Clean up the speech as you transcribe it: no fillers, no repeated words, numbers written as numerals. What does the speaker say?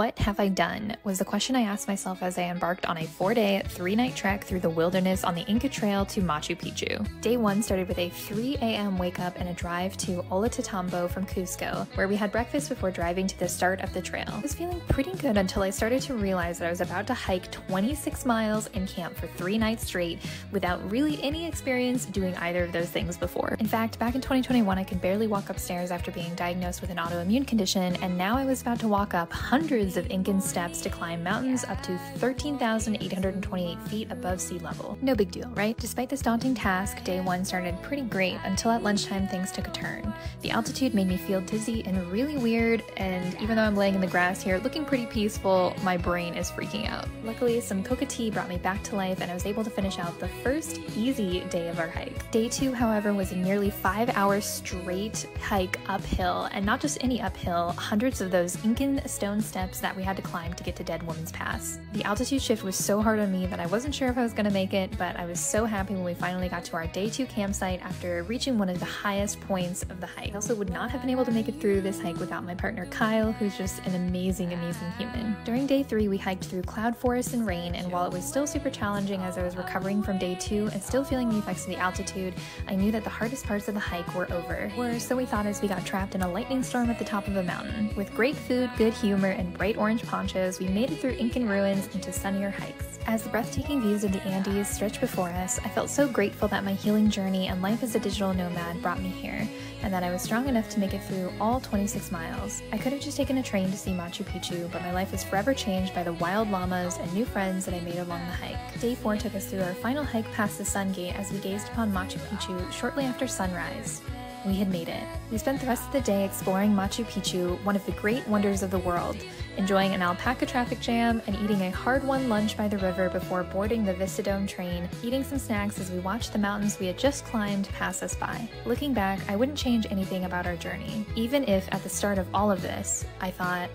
What have I done? Was the question I asked myself as I embarked on a 4-day, 3-night trek through the wilderness on the Inca Trail to Machu Picchu. Day 1 started with a 3 a.m. wake up and a drive to Ollantaytambo from Cusco, where we had breakfast before driving to the start of the trail. I was feeling pretty good until I started to realize that I was about to hike 26 miles and camp for 3 nights straight without really any experience doing either of those things before. In fact, back in 2021, I could barely walk upstairs after being diagnosed with an autoimmune condition, and now I was about to walk up hundreds of Incan steps to climb mountains up to 13,828 feet above sea level. No big deal, right? Despite this daunting task, day 1 started pretty great until at lunchtime things took a turn. The altitude made me feel dizzy and really weird, and even though I'm laying in the grass here looking pretty peaceful, my brain is freaking out. Luckily, some coca tea brought me back to life and I was able to finish out the first easy day of our hike. Day 2, however, was a nearly 5-hour straight hike uphill, and not just any uphill, hundreds of those Incan stone steps that we had to climb to get to Dead Woman's Pass. The altitude shift was so hard on me that I wasn't sure if I was going to make it, but I was so happy when we finally got to our day 2 campsite after reaching one of the highest points of the hike. I also would not have been able to make it through this hike without my partner Kyle, who's just an amazing human. During day 3, we hiked through cloud forest and rain, and while it was still super challenging as I was recovering from day 2 and still feeling the effects of the altitude, I knew that the hardest parts of the hike were over. Or so we thought as we got trapped in a lightning storm at the top of a mountain. With great food, good humor, and bright orange ponchos, we made it through Incan ruins into sunnier hikes. As the breathtaking views of the Andes stretched before us, I felt so grateful that my healing journey and life as a digital nomad brought me here, and that I was strong enough to make it through all 26 miles. I could have just taken a train to see Machu Picchu, but my life was forever changed by the wild llamas and new friends that I made along the hike. Day 4 took us through our final hike past the Sun Gate as we gazed upon Machu Picchu shortly after sunrise. We had made it. We spent the rest of the day exploring Machu Picchu, one of the great wonders of the world, enjoying an alpaca traffic jam and eating a hard-won lunch by the river before boarding the Vistadome train, eating some snacks as we watched the mountains we had just climbed pass us by. Looking back, I wouldn't change anything about our journey, even if at the start of all of this, I thought,